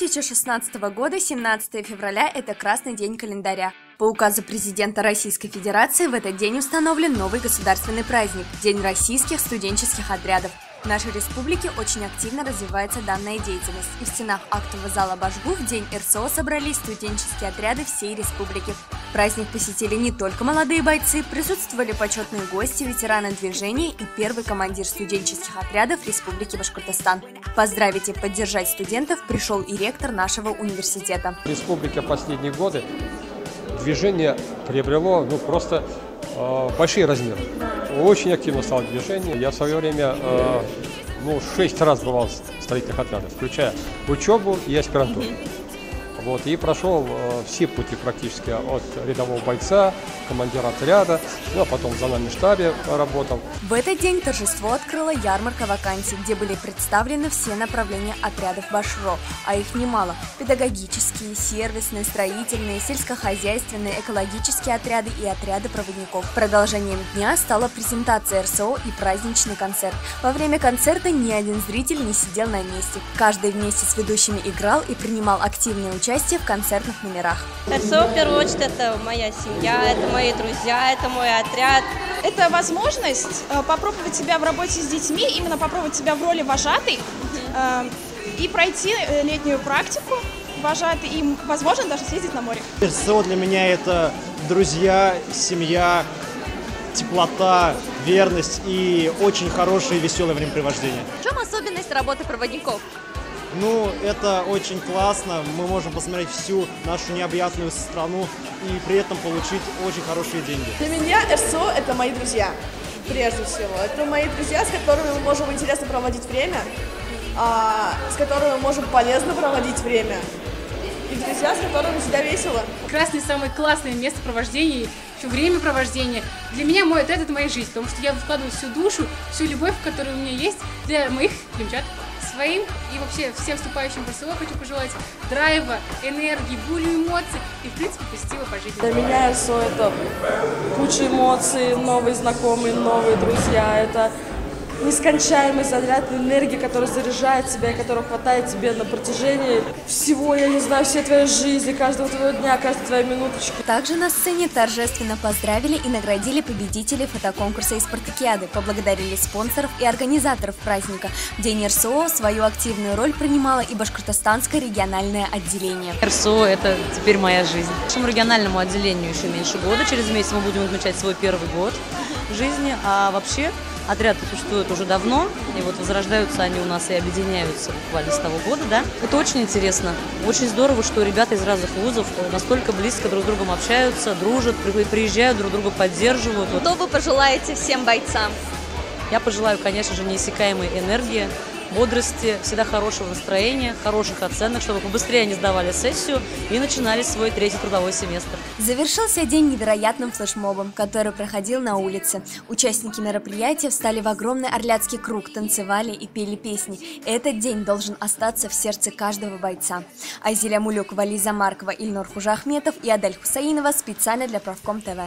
2016 года 17 февраля – это красный день календаря. По указу президента Российской Федерации в этот день установлен новый государственный праздник – День российских студенческих отрядов. В нашей республике очень активно развивается данная деятельность, и в стенах актового зала Башгу в день РСО собрались студенческие отряды всей республики. Праздник посетили не только молодые бойцы, присутствовали почетные гости, ветераны движения и первый командир студенческих отрядов Республики Башкортостан. Поздравить и поддержать студентов пришел и ректор нашего университета. В республике последние годы движение приобрело просто большие размеры. Очень активно стало движение. Я в свое время 6 раз бывал в строительных отрядах, включая учебу и аспирантуру. И прошел все пути практически от рядового бойца, командира отряда, а потом в зональном штабе работал. В этот день торжество открыла ярмарка вакансий, где были представлены все направления отрядов Башро, а их немало – педагогические, сервисные, строительные, сельскохозяйственные, экологические отряды и отряды проводников. Продолжением дня стала презентация РСО и праздничный концерт. Во время концерта ни один зритель не сидел на месте. Каждый вместе с ведущими играл и принимал активное участие в концертных номерах. РСО, в первую очередь, это моя семья, это мои друзья, это мой отряд. Это возможность попробовать себя в работе с детьми, именно попробовать себя в роли вожатой и пройти летнюю практику вожатой и, возможно, даже съездить на море. РСО для меня это друзья, семья, теплота, верность и очень хорошее и веселое времяпрепровождение. В чем особенность работы проводников? Это очень классно. Мы можем посмотреть всю нашу необъятную страну и при этом получить очень хорошие деньги. Для меня РСО – это мои друзья, прежде всего. Это мои друзья, с которыми мы можем интересно проводить время, с которыми мы можем полезно проводить время. И друзья, с которыми всегда весело. Красный – самое классное место провождения, еще время провождения. Для меня мой отряд – это моя жизнь, потому что я вкладываю всю душу, всю любовь, которая у меня есть для моих крымчан. Своим и вообще всем вступающим в РСО хочу пожелать драйва, энергии, бурю эмоций и, в принципе, позитива по жизни. Для меня РСО – это куча эмоций, новые знакомые, новые друзья. Это нескончаемый заряд энергии, который заряжает тебя и которого хватает тебе на протяжении всего, я не знаю, всей твоей жизни, каждого твоего дня, каждой твоей минуточки. Также на сцене торжественно поздравили и наградили победителей фотоконкурса и спартакиады, поблагодарили спонсоров и организаторов праздника. В день РСО свою активную роль принимало и Башкортостанское региональное отделение. РСО – это теперь моя жизнь. Нашему региональному отделению еще меньше года, через месяц мы будем отмечать свой первый год жизни, а вообще отряды существуют уже давно, и возрождаются они у нас и объединяются буквально с того года, да. Это очень интересно, очень здорово, что ребята из разных вузов настолько близко друг с другом общаются, дружат, приезжают, друг друга поддерживают. Что вы пожелаете всем бойцам? Я пожелаю, конечно же, неиссякаемой энергии, бодрости, всегда хорошего настроения, хороших оценок, чтобы побыстрее они сдавали сессию и начинали свой третий трудовой семестр. Завершился день невероятным флешмобом, который проходил на улице. Участники мероприятия встали в огромный орляцкий круг, танцевали и пели песни. Этот день должен остаться в сердце каждого бойца. Айзеля Мулюкова, Лиза Маркова, Ильнур Хужахметов и Адель Хусаинова специально для Правком ТВ.